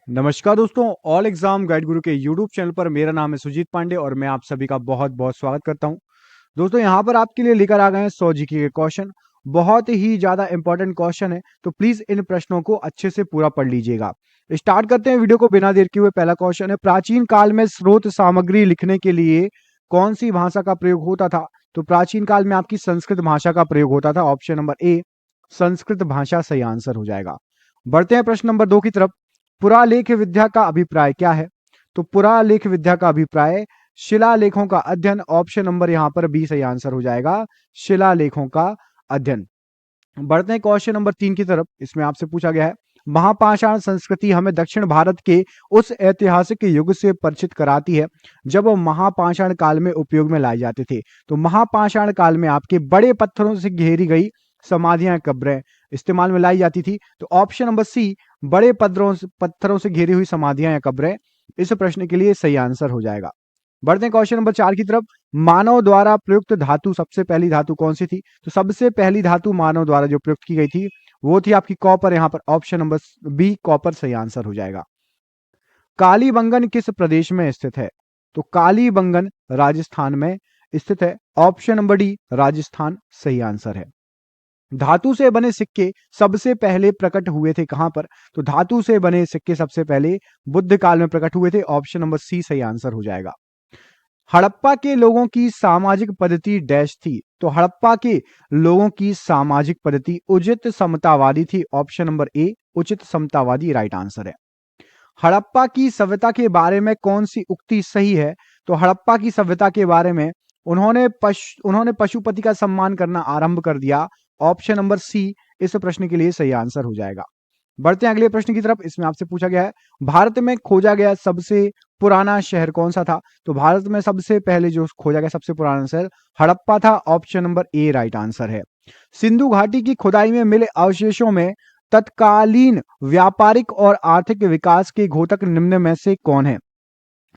नमस्कार दोस्तों, all exam guide गुरु के यूट्यूब चैनल पर मेरा नाम है सुजीत पांडे और मैं आप सभी का बहुत बहुत स्वागत करता हूं। दोस्तों यहाँ पर आपके लिए लेकर आ गए हैं 100 जीके के क्वेश्चन। बहुत ही ज्यादा इंपॉर्टेंट क्वेश्चन है, तो प्लीज इन प्रश्नों को अच्छे से पूरा पढ़ लीजिएगा। स्टार्ट करते हैं वीडियो को बिना देर किए हुए। पहला क्वेश्चन है, प्राचीन काल में स्रोत सामग्री लिखने के लिए कौन सी भाषा का प्रयोग होता था? तो प्राचीन काल में आपकी संस्कृत भाषा का प्रयोग होता था। ऑप्शन नंबर ए संस्कृत भाषा सही आंसर हो जाएगा। बढ़ते हैं प्रश्न नंबर 2 की तरफ। पुरालेख विद्या का अभिप्राय क्या है? तो पुरालेख विद्या का अभिप्राय शिलालेखों का अध्ययन। ऑप्शन नंबर यहां पर बी सही आंसर हो जाएगा, शिलालेखों का अध्ययन। बढ़ते हैं क्वेश्चन नंबर 3 की तरफ। इसमें आपसे पूछा गया है, महापाषाण संस्कृति हमें दक्षिण भारत के उस ऐतिहासिक युग से परिचित कराती है जब वो महापाषाण काल में उपयोग में लाए जाते थे। तो महापाषाण काल में आपके बड़े पत्थरों से घेरी गई समाधियां, कब्रें इस्तेमाल में लाई जाती थी। तो ऑप्शन नंबर सी बड़े पत्थरों से घेरी हुई समाधियां या कब्रें इस प्रश्न के लिए सही आंसर हो जाएगा। बढ़ते हैं क्वेश्चन नंबर 4 की तरफ। मानव द्वारा प्रयुक्त धातु, सबसे पहली धातु कौन सी थी? तो सबसे पहली धातु मानव द्वारा जो प्रयुक्त की गई थी वो थी आपकी कॉपर। यहां पर ऑप्शन नंबर बी कॉपर सही आंसर हो जाएगा। कालीबंगन किस प्रदेश में स्थित है? तो कालीबंगन राजस्थान में स्थित है। ऑप्शन नंबर डी राजस्थान सही आंसर है। धातु से बने सिक्के सबसे पहले प्रकट हुए थे कहां पर? तो धातु से बने सिक्के सबसे पहले बुद्ध काल में प्रकट हुए थे। ऑप्शन नंबर सी सही आंसर हो जाएगा। हड़प्पा के लोगों की सामाजिक पद्धति डैश थी? तो हड़प्पा के लोगों की सामाजिक पद्धति उचित समतावादी थी। ऑप्शन नंबर ए उचित समतावादी राइट आंसर है। हड़प्पा की सभ्यता के बारे में कौन सी उक्ति सही है? तो हड़प्पा की सभ्यता के बारे में उन्होंने पशुपति का सम्मान करना आरंभ कर दिया। ऑप्शन नंबर सी इस प्रश्न के लिए सही आंसर हो जाएगा। बढ़ते हैं अगले प्रश्न की तरफ। इसमें आपसे पूछा गया है, भारत में खोजा गया सबसे पुराना शहर कौन सा था? तो भारत में सबसे पहले जो खोजा गया सबसे पुराना शहर हड़प्पा था। Option number A right answer है। सिंधु घाटी की खुदाई में मिले अवशेषों में तत्कालीन व्यापारिक और आर्थिक विकास के घोतक निम्न में से कौन है?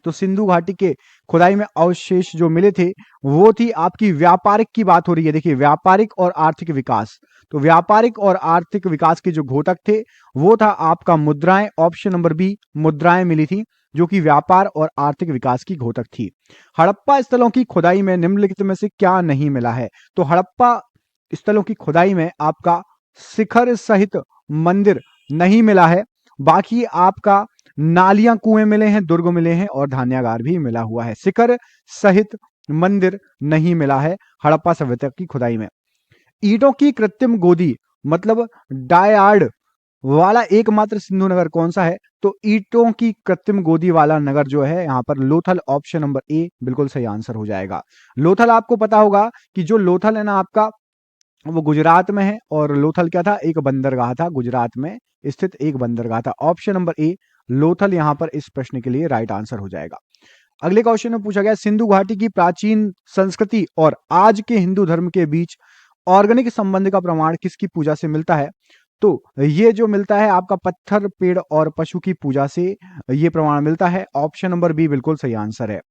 तो सिंधु घाटी के खुदाई में अवशेष जो मिले थे वो थी आपकी व्यापारिक की बात हो रही है। देखिए व्यापारिक और आर्थिक विकास, तो व्यापारिक और आर्थिक विकास के जो घोतक थे वो था आपका मुद्राएं। ऑप्शन नंबर बी मुद्राएं मिली थी जो कि व्यापार और आर्थिक विकास की घोतक थी। हड़प्पा स्थलों की खुदाई में निम्नलिखित में से क्या नहीं मिला है? तो हड़प्पा स्थलों की खुदाई में आपका शिखर सहित मंदिर नहीं मिला है। बाकी आपका नालियां, कुएं मिले हैं, दुर्ग मिले हैं और धान्यागार भी मिला हुआ है। शिखर सहित मंदिर नहीं मिला है हड़प्पा सभ्यता की खुदाई में। ईंटों की कृत्रिम गोदी मतलब डायार्ड वाला एकमात्र सिंधु नगर कौन सा है? तो ईंटों की कृत्रिम गोदी वाला नगर जो है यहाँ पर लोथल। ऑप्शन नंबर ए बिल्कुल सही आंसर हो जाएगा। लोथल आपको पता होगा कि जो लोथल है ना आपका वो गुजरात में है और लोथल क्या था? एक बंदरगाह था, गुजरात में स्थित एक बंदरगाह था। ऑप्शन नंबर ए लोथल यहां पर इस प्रश्न के लिए राइट आंसर हो जाएगा। अगले क्वेश्चन में पूछा गया, सिंधु घाटी की प्राचीन संस्कृति और आज के हिंदू धर्म के बीच ऑर्गेनिक संबंध का प्रमाण किसकी पूजा से मिलता है? तो ये जो मिलता है आपका पत्थर, पेड़ और पशु की पूजा से ये प्रमाण मिलता है। ऑप्शन नंबर बी बिल्कुल सही आंसर है।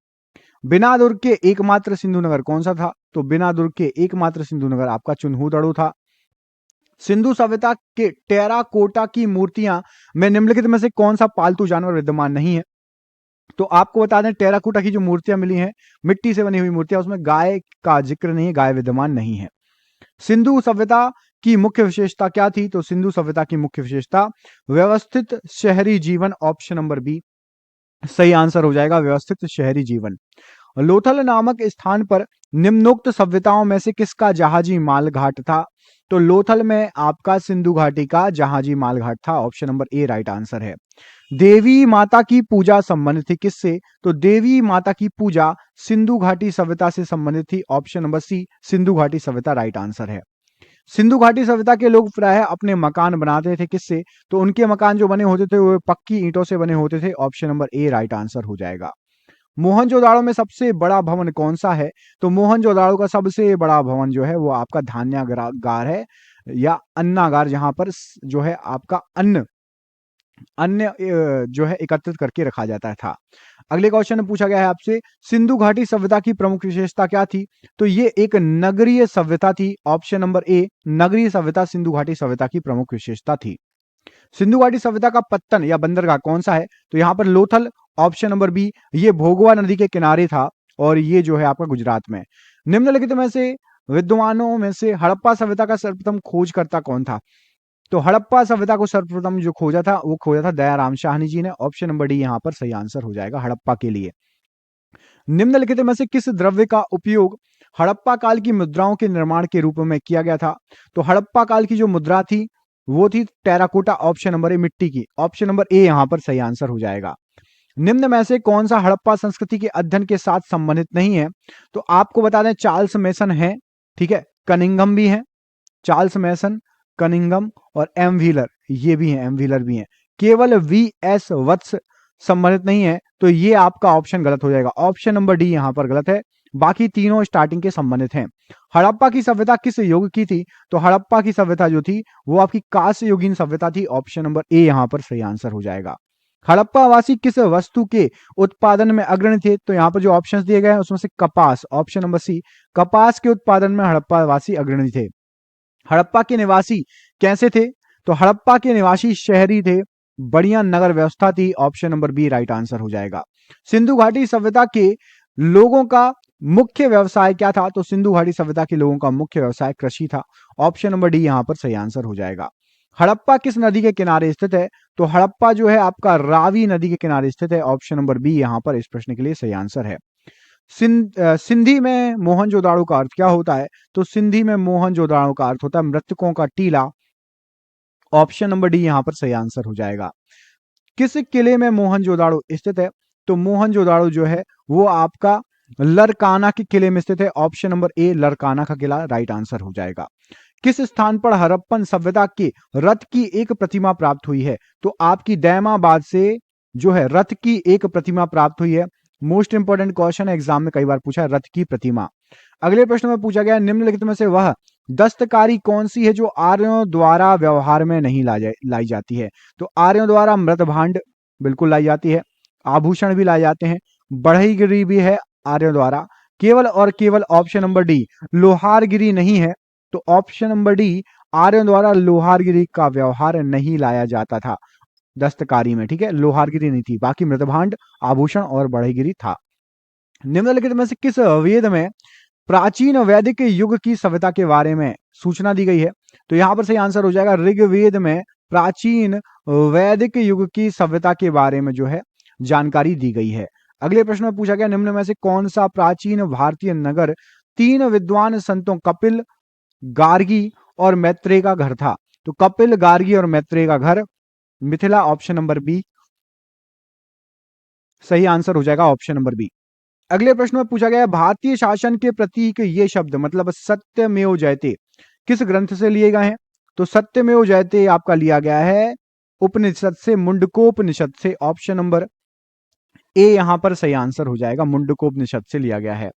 बिना दुर्ग के एकमात्र सिंधु नगर कौन सा था? तो बिना दुर्ग के एकमात्र सिंधु नगर आपका चुन्हू था। सिंधु सभ्यता के टेराकोटा की मूर्तियां में निम्नलिखित में से कौन सा पालतू जानवर विद्यमान नहीं है? तो आपको बता दें टेराकोटा की जो मूर्तियां मिली हैं, मिट्टी से बनी हुई मूर्तियां, उसमें गाय का जिक्र नहीं है, गाय विद्यमान नहीं है। सिंधु सभ्यता की मुख्य विशेषता क्या थी? तो सिंधु सभ्यता की मुख्य विशेषता व्यवस्थित शहरी जीवन। ऑप्शन नंबर बी सही आंसर हो जाएगा, व्यवस्थित शहरी जीवन। लोथल नामक स्थान पर निम्नोक्त सभ्यताओं में से किसका जहाजी माल घाट था? तो लोथल में आपका सिंधु घाटी का जहाजी माल घाट था। Option number A right answer है। देवी माता की पूजा संबंधित थी किससे? तो देवी माता की पूजा सिंधु घाटी सभ्यता से संबंधित थी। ऑप्शन नंबर सी सिंधु घाटी सभ्यता राइट आंसर है। सिंधु घाटी सभ्यता के लोग प्रायः अपने मकान बनाते थे किससे? तो उनके मकान जो बने होते थे वो पक्की ईंटों से बने होते थे। Option number A right answer हो जाएगा। मोहनजोदाड़ो में सबसे बड़ा भवन कौन सा है? तो मोहनजोदाड़ो का सबसे बड़ा भवन जो है वो आपका धान्यागार है या अन्नागार, जहां पर जो है आपका अन्न अन्य जो है एकत्रित करके रखा जाता था। अगले क्वेश्चन में पूछा गया है आपसे, सिंधु घाटी सभ्यता की प्रमुख विशेषता क्या थी? तो ये एक नगरीय सभ्यता थी। ऑप्शन नंबर ए नगरीय सभ्यता सिंधु घाटी सभ्यता की प्रमुख विशेषता थी। सिंधु घाटी सभ्यता का पत्तन या बंदरगाह कौन सा है? तो यहाँ पर लोथल, ऑप्शन नंबर बी, ये भोगवा नदी के किनारे था और ये जो है आपका गुजरात में। निम्नलिखित में से विद्वानों में से हड़प्पा सभ्यता का सर्वप्रथम खोजकर्ता कौन था? तो हड़प्पा सभ्यता को सर्वप्रथम जो खोजा था वो खोजा था दयाराम शाहनी जी ने। ऑप्शन नंबर डी यहाँ पर सही आंसर हो जाएगा हड़प्पा के लिए। निम्नलिखित में से किस द्रव्य का उपयोग हड़प्पा काल की मुद्राओं के निर्माण के रूप में किया गया था? तो हड़प्पा काल की जो मुद्रा थी वो थी टेराकोटा, ऑप्शन नंबर ए मिट्टी की। ऑप्शन नंबर ए यहां पर सही आंसर हो जाएगा। निम्न में से कौन सा हड़प्पा संस्कृति के अध्ययन के साथ संबंधित नहीं है? तो आपको बता दें चार्ल्स मेसन है, ठीक है, कनिंघम भी है, चार्ल्स मेसन, कनिंघम और एम व्हीलर, ये भी हैं, एम व्हीलर भी हैं। केवल वी एस वत्स संबंधित नहीं है, तो ये आपका ऑप्शन गलत हो जाएगा। ऑप्शन नंबर डी यहां पर गलत है, बाकी तीनों स्टार्टिंग के संबंधित हैं। हड़प्पा की सभ्यता किस युग की थी? तो हड़प्पा की सभ्यता जो थी वो आपकी कांस्य युगीन सभ्यता थी। ऑप्शन नंबर ए यहां पर सही आंसर हो जाएगा। हड़प्पा वासी किस वस्तु के उत्पादन में अग्रणी थे? तो यहाँ पर जो ऑप्शंस दिए गए हैं उसमें से कपास, ऑप्शन नंबर सी, कपास के उत्पादन में हड़प्पा वासी अग्रणी थे। हड़प्पा के निवासी कैसे थे? तो हड़प्पा के निवासी शहरी थे, बढ़िया नगर व्यवस्था थी। Option number B right answer हो जाएगा। सिंधु घाटी सभ्यता के लोगों का मुख्य व्यवसाय क्या था? तो सिंधु घाटी सभ्यता के लोगों का मुख्य व्यवसाय कृषि था। ऑप्शन नंबर डी यहां पर सही आंसर हो जाएगा। हड़प्पा किस नदी के किनारे स्थित है? तो हड़प्पा जो है आपका रावी नदी के किनारे स्थित है। ऑप्शन नंबर बी यहां पर इस प्रश्न के लिए सही आंसर है। सिंधी में मोहनजोदाड़ो का अर्थ क्या होता है? तो सिंधी में मोहनजोदाड़ो का अर्थ होता है मृतकों का टीला। ऑप्शन नंबर डी यहां पर सही आंसर हो जाएगा। किस किले में मोहनजोदाड़ो स्थित है? तो मोहनजोदाड़ो जो है वो आपका लरकाना के किले में स्थित है। ऑप्शन नंबर ए लरकाना का किला राइट आंसर हो जाएगा। किस स्थान पर हड़प्पन सभ्यता के रथ की एक प्रतिमा प्राप्त हुई है? तो आपकी दैमाबाद से जो है रथ की एक प्रतिमा प्राप्त हुई है। मोस्ट इंपोर्टेंट क्वेश्चन है, एग्जाम में कई बार पूछा है, रथ की प्रतिमा। अगले प्रश्न में पूछा गया निम्नलिखित में से वह दस्तकारी कौन सी है जो आर्यों द्वारा व्यवहार में नहीं लाई जाती है? तो आर्यों द्वारा मृत भांड बिल्कुल लाई जाती है, आभूषण भी लाए जाते हैं, बढ़ईगिरी भी है आर्यों द्वारा। केवल और केवल ऑप्शन नंबर डी लोहारगिरी नहीं है। तो ऑप्शन नंबर डी आर्यों द्वारा लोहारगिरी का व्यवहार नहीं लाया जाता था दस्तकारी में, ठीक है, लोहारगिरी नहीं थी, बाकी मृतभांड, आभूषण और बढ़ईगिरी था। निम्नलिखित में से किस वेद में प्राचीन वैदिक युग की सभ्यता के बारे में सूचना दी गई है? तो यहां पर सही आंसर हो जाएगा ऋग्वेद में प्राचीन वैदिक युग की सभ्यता के बारे में जो है जानकारी दी गई है। अगले प्रश्न में पूछा गया निम्न में से कौन सा प्राचीन भारतीय नगर तीन विद्वान संतों कपिल, गार्गी और मैत्रेय का घर था? तो कपिल, गार्गी और मैत्रेय का घर मिथिला। ऑप्शन नंबर बी सही आंसर हो जाएगा, ऑप्शन नंबर बी। अगले प्रश्न में पूछा गया भारतीय शासन के प्रतीक ये शब्द मतलब सत्यमेव जयते किस ग्रंथ से लिए गए हैं? तो सत्यमेव जयते आपका लिया गया है उपनिषद से, मुंडकोपनिषद से। ऑप्शन नंबर ए यहां पर सही आंसर हो जाएगा, मुंडकोपनिषद से लिया गया है।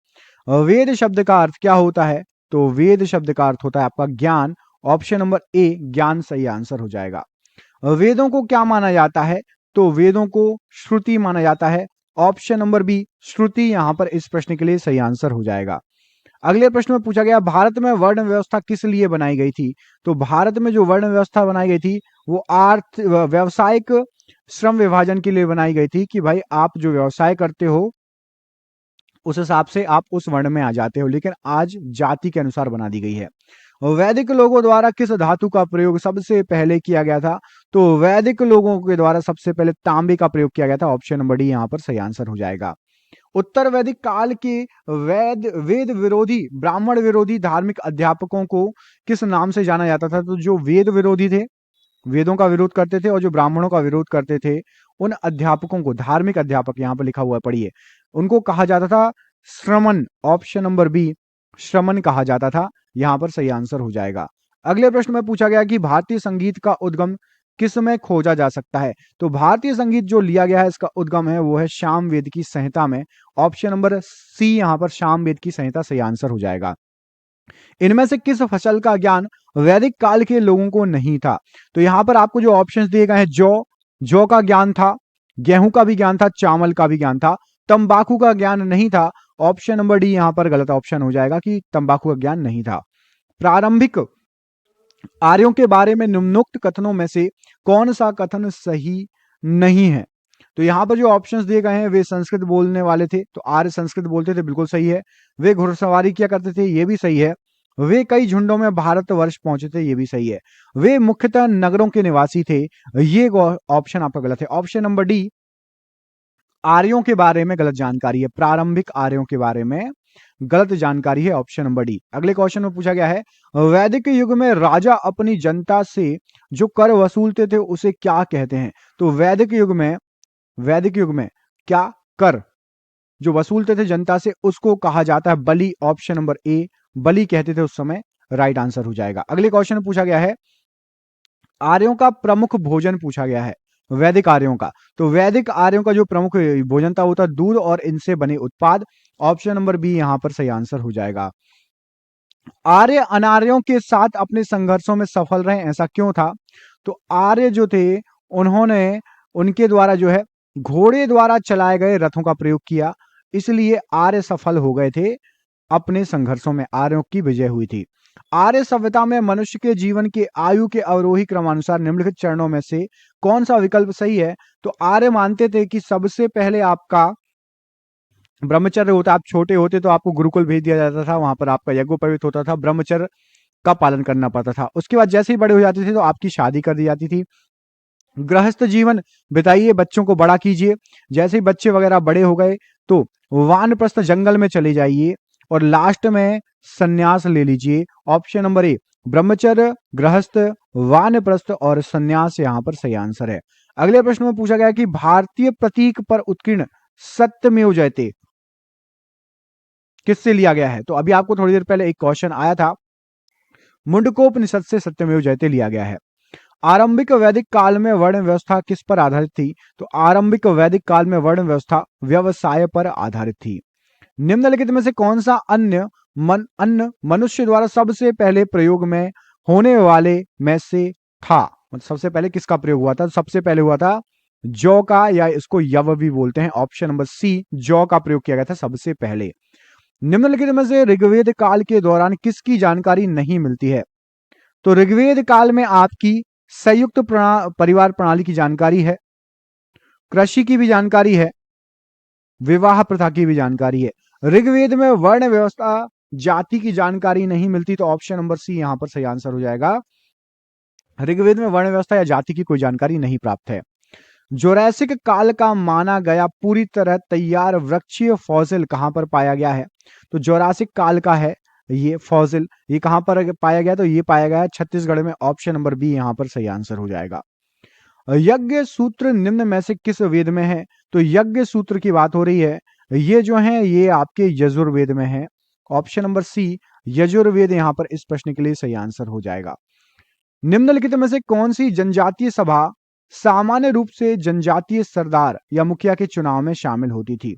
वेद शब्द का अर्थ क्या होता है? तो वेद शब्द का अर्थ होता है आपका ज्ञान। ऑप्शन नंबर ए ज्ञान सही आंसर हो जाएगा। वेदों को क्या माना जाता है? तो वेदों को श्रुति माना जाता है। ऑप्शन नंबर बी श्रुति यहां पर इस प्रश्न के लिए सही आंसर हो जाएगा। अगले प्रश्न में पूछा गया भारत में वर्ण व्यवस्था किस लिए बनाई गई थी? तो भारत में जो वर्ण व्यवस्था बनाई गई थी वो व्यावसायिक श्रम विभाजन के लिए बनाई गई थी कि भाई आप जो व्यवसाय करते हो उस हिसाब से आप उस वर्ण में आ जाते हो, लेकिन आज जाति के अनुसार बना दी गई है। वैदिक लोगों द्वारा किस धातु का प्रयोग सबसे पहले किया गया था? तो वैदिक लोगों के द्वारा सबसे पहले तांबे का प्रयोग किया गया था। ऑप्शन नंबर डी यहां पर सही आंसर हो जाएगा। उत्तर वैदिक काल के वेद विरोधी, ब्राह्मण विरोधी धार्मिक अध्यापकों को किस नाम से जाना जाता था? तो जो वेद विरोधी थे, वेदों का विरोध करते थे और जो ब्राह्मणों का विरोध करते थे, उन अध्यापकों को, धार्मिक अध्यापक यहां पर लिखा हुआ है पढ़िए, उनको कहा जाता था श्रमण। ऑप्शन नंबर बी श्रमण कहा जाता था, यहां पर सही आंसर हो जाएगा। अगले प्रश्न में पूछा गया कि भारतीय संगीत का उद्गम किस में खोजा जा सकता है? तो भारतीय संगीत जो लिया गया है इसका उद्गम है वो है सामवेद की संहिता में। ऑप्शन नंबर सी यहां पर सामवेद की संहिता सही आंसर हो जाएगा। इनमें से किस फसल का ज्ञान वैदिक काल के लोगों को नहीं था? तो यहां पर आपको जो ऑप्शंस दिए गए हैं, जौ का ज्ञान था, गेहूं का भी ज्ञान था, चावल का भी ज्ञान था, तंबाकू का ज्ञान नहीं था। ऑप्शन नंबर डी यहां पर गलत ऑप्शन हो जाएगा कि तंबाकू का ज्ञान नहीं था। प्रारंभिक आर्यों के बारे में निम्नोक्त कथनों में से कौन सा कथन सही नहीं है? तो यहां पर जो ऑप्शंस दिए गए हैं वे संस्कृत बोलने वाले थे, तो आर्य संस्कृत बोलते थे, बिल्कुल सही है। वे घुड़सवारी किया करते थे, ये भी सही है। वे कई झुंडों में भारतवर्ष पहुंचे थे, ये भी सही है। वे मुख्यतः नगरों के निवासी थे, ये ऑप्शन आपका गलत है। ऑप्शन नंबर डी, आर्यों के बारे में गलत जानकारी है, प्रारंभिक आर्यों के बारे में गलत जानकारी है, ऑप्शन नंबर डी। अगले क्वेश्चन में पूछा गया है, वैदिक युग में राजा अपनी जनता से जो कर वसूलते थे उसे क्या कहते हैं? तो वैदिक युग में क्या कर जो वसूलते थे जनता से उसको कहा जाता है बलि, ऑप्शन नंबर ए, बलि कहते थे उस समय, राइट आंसर हो जाएगा। अगले क्वेश्चन में पूछा गया है, आर्यों का प्रमुख भोजन पूछा गया है, वैदिक आर्यों का। तो वैदिक आर्यों का जो प्रमुख भोजन था वो था दूध और इनसे बने उत्पाद, ऑप्शन नंबर बी यहां पर सही आंसर हो जाएगा। आर्य अनार्यों के साथ अपने संघर्षों में सफल रहे, ऐसा क्यों था? तो आर्य जो थे उन्होंने उनके द्वारा जो है घोड़े द्वारा चलाए गए रथों का प्रयोग किया, इसलिए आर्य सफल हो गए थे अपने संघर्षों में, आर्यों की विजय हुई थी। आर्य सभ्यता में मनुष्य के जीवन के आयु के अवरोही क्रमानुसार निम्नलिखित चरणों में से कौन सा विकल्प सही है? तो आर्य मानते थे कि सबसे पहले आपका ब्रह्मचर्य होता, आप छोटे होते तो आपको गुरुकुल भेज दिया जाता था, वहां पर आपका यज्ञोपवीत होता था, ब्रह्मचर्य का पालन करना पड़ता था। उसके बाद जैसे ही बड़े हो जाते थे तो आपकी शादी कर दी जाती थी, गृहस्थ जीवन बिताइए, बच्चों को बड़ा कीजिए, जैसे ही बच्चे वगैरह बड़े हो गए तो वानप्रस्थ जंगल में चले जाइए और लास्ट में सन्यास ले लीजिए। ऑप्शन नंबर ए, ब्रह्मचर्य, गृहस्थ, वानप्रस्थ और सन्यास यहां पर सही आंसर है। अगले प्रश्न में पूछा गया कि भारतीय प्रतीक पर उत्कीर्ण सत्यमेव जयते किससे लिया गया है? तो अभी आपको थोड़ी देर पहले एक क्वेश्चन आया था, मुंडकोपनिषद से सत्यमेव जयते लिया गया है। आरंभिक वैदिक काल में वर्ण व्यवस्था किस पर आधारित थी? तो आरंभिक वैदिक काल में वर्ण व्यवस्था व्यवसाय पर आधारित थी। निम्नलिखित में से कौन सा अन्न मनुष्य द्वारा सबसे पहले प्रयोग में होने वाले में से था? मतलब सबसे पहले किसका प्रयोग हुआ था? सबसे पहले हुआ था जौ का, या इसको यव भी बोलते हैं, ऑप्शन नंबर सी, जौ का प्रयोग किया गया था सबसे पहले। निम्नलिखित में से ऋग्वेद काल के दौरान किसकी जानकारी नहीं मिलती है? तो ऋग्वेद काल में आपकी संयुक्त परिवार प्रणाली की जानकारी है, कृषि की भी जानकारी है, विवाह प्रथा की भी जानकारी है। ऋग्वेद में वर्ण व्यवस्था जाति की जानकारी नहीं मिलती, तो ऑप्शन नंबर सी यहां पर सही आंसर हो जाएगा। ऋग्वेद में वर्ण व्यवस्था या जाति की कोई जानकारी नहीं प्राप्त है। जोरैसिक काल का माना गया पूरी तरह तैयार वृक्षीय फॉसिल कहां पर पाया गया है? तो जोरासिक काल का है ये फॉसिल, ये कहां पर पाया गया? तो ये पाया गया है छत्तीसगढ़ में, ऑप्शन नंबर बी यहां पर सही आंसर हो जाएगा। यज्ञ सूत्र निम्न में से किस वेद में है? तो यज्ञ सूत्र की बात हो रही है, ये जो है ये आपके यजुर्वेद में है, ऑप्शन नंबर सी, यजुर्वेद यहां पर इस प्रश्न के लिए सही आंसर हो जाएगा। निम्नलिखित में से कौन सी जनजातीय सभा सामान्य रूप से जनजातीय सरदार या मुखिया के चुनाव में शामिल होती थी?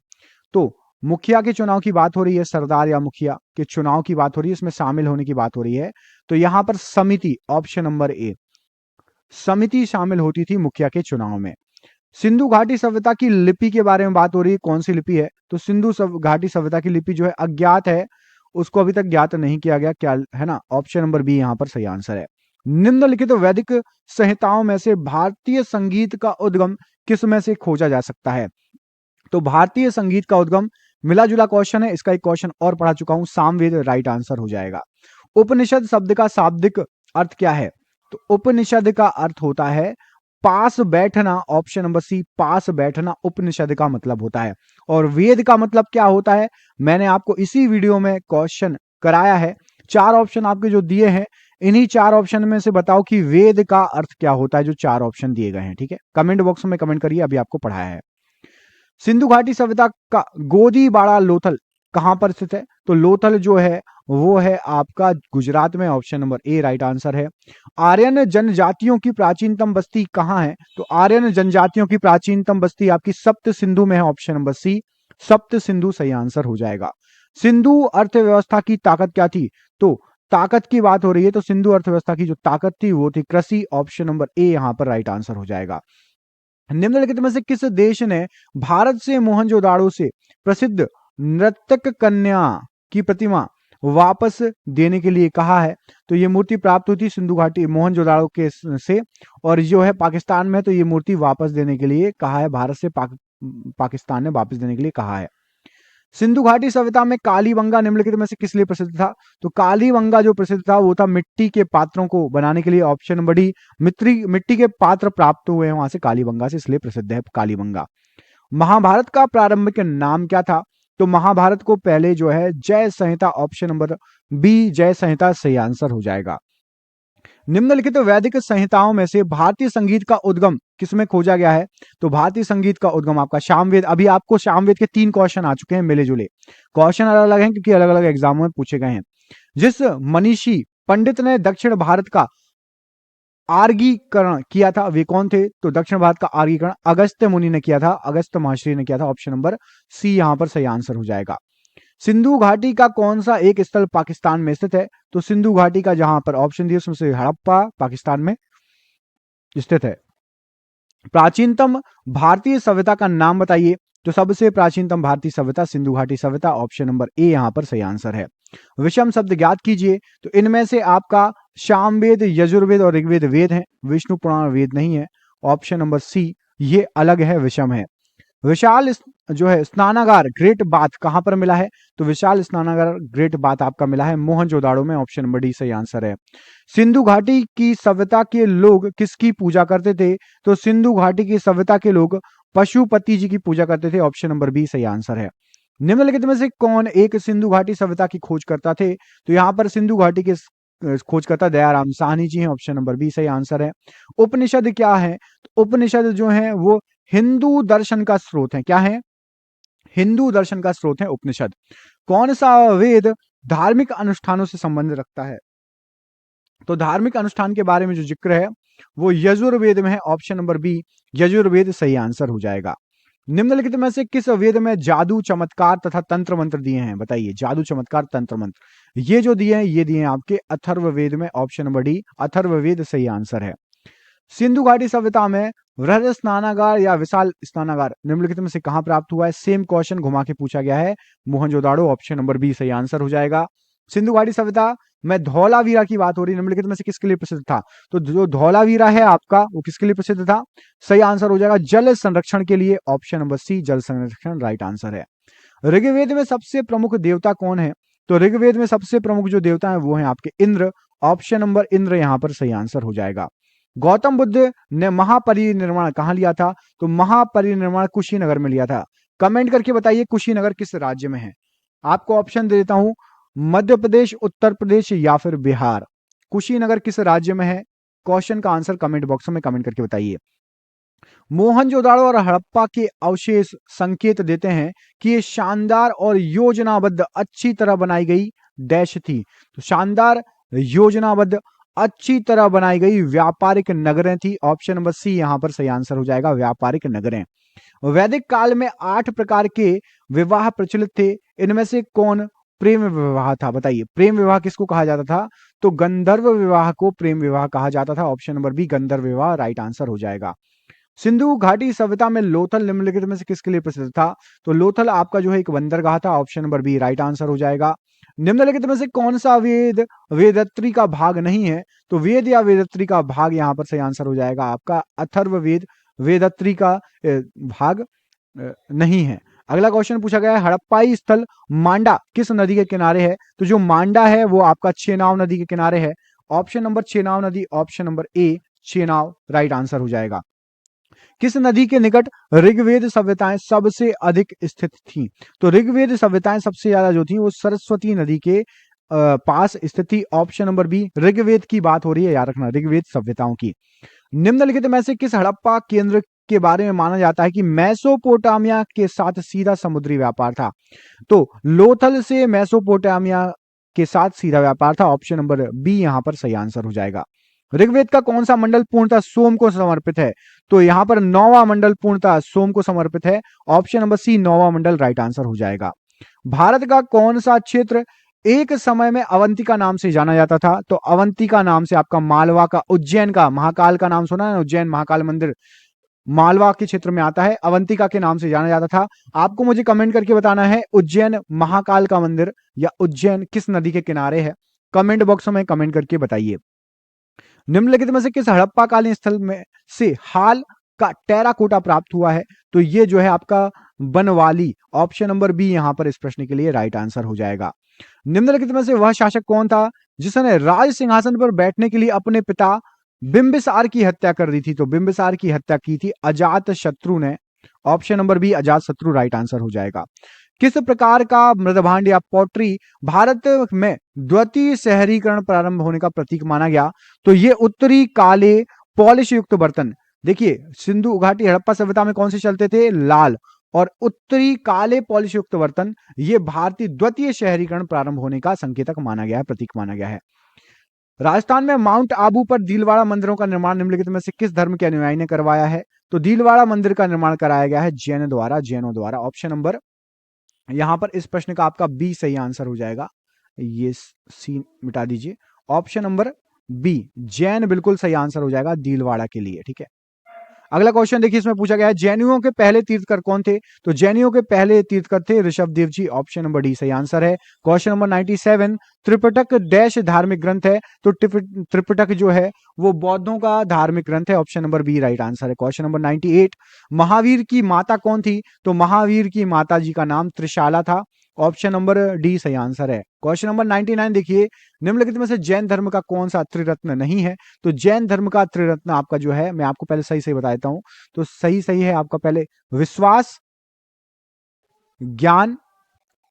तो मुखिया के चुनाव की बात हो रही है, सरदार या मुखिया के चुनाव की बात हो रही है, इसमें शामिल होने की बात हो रही है, तो यहां पर समिति, ऑप्शन नंबर ए, समिति शामिल होती थी मुखिया के चुनाव में। सिंधु घाटी सभ्यता की लिपि के बारे में बात हो रही है, कौन सी लिपि है? तो सिंधु घाटी सभ्यता की लिपि जो है अज्ञात है, उसको अभी तक ज्ञात नहीं किया गया, क्या है ना, ऑप्शन नंबर बी यहां पर सही आंसर है। निम्नलिखित वैदिक संहिताओं में से भारतीय संगीत का उद्गम किस में से खोजा जा सकता है? तो भारतीय संगीत का उद्गम मिला जुला क्वेश्चन है, इसका एक क्वेश्चन और पढ़ा चुका हूं, सामवेद राइट आंसर हो जाएगा। उपनिषद शब्द का शाब्दिक अर्थ क्या है? तो उपनिषद का अर्थ होता है पास बैठना, ऑप्शन नंबर सी, पास बैठना उपनिषद का मतलब होता है। और वेद का मतलब क्या होता है, मैंने आपको इसी वीडियो में क्वेश्चन कराया है। 4 ऑप्शन आपके जो दिए हैं, इन्हीं 4 ऑप्शन में से बताओ कि वेद का अर्थ क्या होता है, जो 4 ऑप्शन दिए गए हैं, ठीक है, कमेंट बॉक्स में कमेंट करिए, अभी आपको पढ़ाया है। सिंधु घाटी सभ्यता का गोदीबाड़ा लोथल कहां पर स्थित है? तो लोथल जो है वो है आपका गुजरात में, option number A right answer है। आर्यन जनजातियों की प्राचीनतम बस्ती कहां है? तो आर्यन जनजातियों की प्राचीनतम बस्ती आपकी सप्त सिंधु में है, ऑप्शन नंबर सी, सप्त सिंधु सही आंसर हो जाएगा। सिंधु अर्थव्यवस्था की ताकत क्या थी? तो ताकत की बात हो रही है, तो सिंधु अर्थव्यवस्था की जो ताकत थी वो थी कृषि, ऑप्शन नंबर ए यहां पर राइट आंसर हो जाएगा। निम्नलिखित में से किस देश ने भारत से मोहनजोदाड़ो से प्रसिद्ध नर्तक कन्या की प्रतिमा वापस देने के लिए कहा है? तो ये मूर्ति प्राप्त हुई थी सिंधु घाटी मोहनजोदाड़ो के से, और जो है पाकिस्तान में, तो ये मूर्ति वापस देने के लिए कहा है, भारत से पाकिस्तान ने वापस देने के लिए कहा है। सिंधु घाटी सभ्यता में कालीबंगा निम्नलिखित में से किस लिए प्रसिद्ध था? तो कालीबंगा जो प्रसिद्ध था वो था मिट्टी के पात्रों को बनाने के लिए। ऑप्शन नंबर डी, मिट्टी के पात्र प्राप्त हुए हैं वहां से कालीबंगा से, इसलिए प्रसिद्ध है कालीबंगा। महाभारत का प्रारंभिक नाम क्या था? तो महाभारत को पहले जो है जय संहिता, ऑप्शन नंबर बी जय संहिता सही आंसर हो जाएगा। निम्नलिखित वैदिक संहिताओं में से भारतीय संगीत का उद्गम किसमें खोजा गया है? तो भारतीय संगीत का उद्गम आपका सामवेद। अभी आपको सामवेद के 3 क्वेश्चन आ चुके हैं मिले जुले। क्वेश्चन अलग अलग हैं क्योंकि अलग अलग एग्जामों में पूछे गए हैं। जिस मनीषी पंडित ने दक्षिण भारत का आर्गीकरण किया था वे कौन थे? तो दक्षिण भारत का आर्गीकरण अगस्त्य मुनि ने किया था, अगस्त्य महर्षि ने किया था। ऑप्शन नंबर सी यहां पर सही आंसर हो जाएगा। सिंधु घाटी का कौन सा एक स्थल पाकिस्तान में स्थित है? तो सिंधु घाटी का जहां पर ऑप्शन दिए उसमें से हड़प्पा पाकिस्तान में स्थित है। प्राचीनतम भारतीय सभ्यता का नाम बताइए। तो सबसे प्राचीनतम भारतीय सभ्यता सिंधु घाटी सभ्यता, ऑप्शन नंबर ए यहां पर सही आंसर है। विषम शब्द ज्ञात कीजिए। तो इनमें से आपका सामवेद, यजुर्वेद और ऋग्वेद वेद है, विष्णु पुराण वेद नहीं है। ऑप्शन नंबर सी ये अलग है, विषम है। विशाल जो है स्नानागार ग्रेट बाथ कहां पर मिला है? तो विशाल स्नानागार ग्रेट बाथ आपका मिला है मोहनजोदाड़ो में, ऑप्शन नंबर डी सही आंसर है। सिंधु घाटी की सभ्यता के लोग किसकी पूजा करते थे? तो सिंधु घाटी की सभ्यता के लोग पशुपति जी की पूजा करते थे, ऑप्शन नंबर बी सही आंसर है। निम्नलिखित में से कौन एक सिंधु घाटी सभ्यता की खोज करता थे? तो यहाँ पर सिंधु घाटी के खोजकर्ता दयाराम साहनी जी हैं, ऑप्शन नंबर बी सही आंसर है। उपनिषद क्या है? तो उपनिषद जो है वो हिंदू दर्शन का स्रोत है। क्या है? हिंदू दर्शन का स्रोत है उपनिषद। कौन सा वेद धार्मिक अनुष्ठानों से संबंध रखता है? तो धार्मिक अनुष्ठान के बारे में जो जिक्र है वो यजुर्वेद में है, ऑप्शन नंबर बी यजुर्वेद सही आंसर हो जाएगा। निम्नलिखित में से किस वेद में जादू, चमत्कार तथा तंत्र मंत्र दिए हैं? बताइए, जादू, चमत्कार, तंत्र मंत्र ये जो दिए हैं ये दिए हैं आपके अथर्ववेद में, ऑप्शन नंबर डी अथर्ववेद सही आंसर है। सिंधु घाटी सभ्यता में वृहद स्नानागार या विशाल स्नानागार निम्नलिखित में से कहां प्राप्त हुआ है? सेम क्वेश्चन घुमा के पूछा गया है, मोहनजोदाड़ो, ऑप्शन नंबर बी सही आंसर हो जाएगा। सिंधु घाटी सभ्यता में धौलावीरा की बात हो रही है, निम्नलिखित में से किसके लिए प्रसिद्ध था? तो जो धौलावीरा है आपका वो किसके लिए प्रसिद्ध था? सही आंसर हो जाएगा जल संरक्षण के लिए, ऑप्शन नंबर सी जल संरक्षण राइट आंसर है। ऋग्वेद में सबसे प्रमुख देवता कौन है? तो ऋग्वेद में सबसे प्रमुख जो देवता है वो है आपके इंद्र, ऑप्शन नंबर इंद्र यहां पर सही आंसर हो जाएगा। गौतम बुद्ध ने महापरिनिर्वाण कहां लिया था? तो महापरिनिर्वाण कुशीनगर में लिया था। कमेंट करके बताइए कुशीनगर किस राज्य में है? आपको ऑप्शन दे देता हूं, मध्य प्रदेश, उत्तर प्रदेश या फिर बिहार। कुशीनगर किस राज्य में है? क्वेश्चन का आंसर कमेंट बॉक्स में कमेंट करके बताइए। मोहनजोदाड़ो और हड़प्पा के अवशेष संकेत देते हैं कि ये शानदार और योजनाबद्ध अच्छी तरह बनाई गई डैश थी। तो शानदार, योजनाबद्ध, अच्छी तरह बनाई गई व्यापारिक नगरें थी, ऑप्शन नंबर सी यहां पर सही आंसर हो जाएगा, व्यापारिक नगरें। वैदिक काल में 8 प्रकार के विवाह प्रचलित थे, इनमें से कौन प्रेम विवाह था? बताइए, प्रेम विवाह किसको कहा जाता था? तो गंधर्व विवाह को प्रेम विवाह कहा जाता था, ऑप्शन नंबर बी गंधर्व विवाह राइट आंसर हो जाएगा। सिंधु घाटी सभ्यता में लोथल निम्नलिखित में से किसके लिए प्रसिद्ध था? तो लोथल आपका जो है एक बंदरगाह था, option number B right answer हो जाएगा। निम्नलिखित में से कौन सा वेद वेदत्री का भाग नहीं है? तो वेद या वेदत्री का भाग यहां पर सही आंसर हो जाएगा आपका अथर्ववेद, वेदत्री का भाग नहीं है। अगला क्वेश्चन पूछा गया है, हड़प्पाई स्थल मांडा किस नदी के किनारे है? तो जो मांडा है वो आपका चेनाब नदी के किनारे है, ऑप्शन नंबर चेनाब नदी, option number A Chenab right answer हो जाएगा। किस नदी के निकट ऋग्वेद सभ्यताएं सबसे अधिक स्थित थीं? तो ऋग्वेद सभ्यताएं सबसे ज्यादा जो थी वो सरस्वती नदी के पास स्थित थी, ऑप्शन नंबर बी ऋग्वेद की बात हो रही है, याद रखना ऋग्वेद सभ्यताओं की। निम्नलिखित में से किस हड़प्पा केंद्र के बारे में माना जाता है कि मेसोपोटामिया के साथ सीधा समुद्री व्यापार था? तो लोथल से मेसोपोटामिया के साथ सीधा व्यापार था, ऑप्शन नंबर बी यहां पर सही आंसर हो जाएगा। ऋग्वेद का कौन सा मंडल पूर्णतः सोम को समर्पित है? तो यहां पर 9वां मंडल पूर्णतः सोम को समर्पित है, ऑप्शन नंबर सी 9वां मंडल राइट आंसर हो जाएगा। भारत का कौन सा क्षेत्र एक समय में अवंतिका नाम से जाना जाता था? तो अवंतिका नाम से आपका मालवा का, उज्जैन का, महाकाल का नाम सुना है, उज्जैन महाकाल मंदिर मालवा के क्षेत्र में आता है, अवंतिका के नाम से जाना जाता था। आपको मुझे कमेंट करके बताना है उज्जैन महाकाल का मंदिर या उज्जैन किस नदी के किनारे है, कमेंट बॉक्स में कमेंट करके बताइए। निम्नलिखित में से किस हड़प्पा कालीन स्थल में से हाल का टेराकोटा प्राप्त हुआ है? तो ये जो है आपका बनवाली, ऑप्शन नंबर बी यहां पर इस प्रश्न के लिए राइट आंसर हो जाएगा। निम्नलिखित में से वह शासक कौन था जिसने राज सिंहासन पर बैठने के लिए अपने पिता बिंबिसार की हत्या कर दी थी? तो बिंबिसार की हत्या की थी अजात शत्रु ने, ऑप्शन नंबर बी अजात शत्रु राइट आंसर हो जाएगा। किस प्रकार का मृदभांड या पॉटरी भारत में द्वितीय शहरीकरण प्रारंभ होने का प्रतीक माना गया? तो ये उत्तरी काले पॉलिश युक्त बर्तन, देखिए सिंधु घाटी हड़प्पा सभ्यता में कौन से चलते थे? लाल, और उत्तरी काले पॉलिश युक्त बर्तन ये भारतीय द्वितीय शहरीकरण प्रारंभ होने का संकेतक माना गया है, प्रतीक माना गया है। राजस्थान में माउंट आबू पर दीलवाड़ा मंदिरों का निर्माण निम्नलिखित में से किस धर्म के अनुयायी ने करवाया है? तो दीलवाड़ा मंदिर का निर्माण कराया गया है जैन द्वारा, जैनों द्वारा। ऑप्शन नंबर यहां पर इस प्रश्न का आपका बी सही आंसर हो जाएगा, ये सी मिटा दीजिए, ऑप्शन नंबर बी जैन बिल्कुल सही आंसर हो जाएगा दीलवाड़ा के लिए, ठीक है। अगला क्वेश्चन देखिए, इसमें पूछा गया है जैनियों के पहले तीर्थकर कौन थे? तो जैनियों के पहले तीर्थकर थे ऋषभदेव जी, ऑप्शन नंबर डी सही आंसर है। क्वेश्चन नंबर 97, त्रिपिटक डैश धार्मिक ग्रंथ है? तो त्रिपिटक जो है वो बौद्धों का धार्मिक ग्रंथ है, option number B right answer है। क्वेश्चन नंबर 98, महावीर की माता कौन थी? तो महावीर की माता जी का नाम त्रिशाला था, ऑप्शन नंबर डी सही आंसर है। क्वेश्चन नंबर 99 देखिए, निम्नलिखित में से जैन धर्म का कौन सा त्रिरत्न नहीं है? तो जैन धर्म का त्रिरत्न आपका जो है, मैं आपको पहले सही सही बता देता हूं। तो सही सही है आपका पहले विश्वास, ज्ञान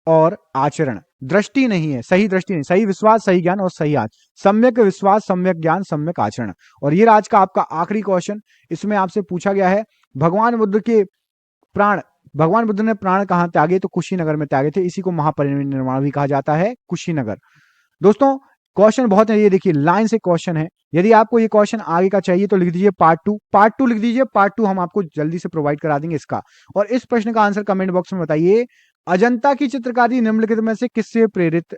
और आचरण। दृष्टि नहीं है, सही दृष्टि नहीं, सही विश्वास, सही ज्ञान और सही आचरण, सम्यक विश्वास, सम्यक ज्ञान, सम्यक आचरण। और ये आज का आपका आखिरी क्वेश्चन, इसमें आपसे पूछा गया है भगवान बुद्ध के प्राण, भगवान बुद्ध ने प्राण कहां त्यागे? तो कुशीनगर में त्यागे थे, इसी को महापरिनिर्वाण भी कहा जाता है, कुशीनगर। दोस्तों क्वेश्चन बहुत है, ये देखिए लाइन से क्वेश्चन है। यदि आपको ये क्वेश्चन आगे का चाहिए तो लिख दीजिए पार्ट टू, पार्ट टू लिख दीजिए, पार्ट टू हम आपको जल्दी से प्रोवाइड करा देंगे इसका। और इस प्रश्न का आंसर कमेंट बॉक्स में बताइए, अजंता की चित्रकारी निम्नलिखित में से किससे प्रेरित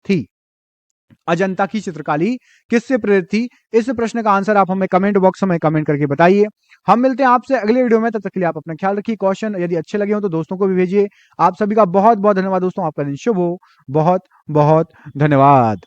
थी? अजंता की चित्रकारी किससे प्रेरित थी? इस प्रश्न का आंसर आप हमें कमेंट बॉक्स में कमेंट करके बताइए। हम मिलते हैं आपसे अगले वीडियो में, तब तक के लिए आप अपना ख्याल रखिए। क्वेश्चन यदि अच्छे लगे हो तो दोस्तों को भी भेजिए। आप सभी का बहुत बहुत धन्यवाद दोस्तों, आपका दिन शुभ हो, बहुत बहुत धन्यवाद।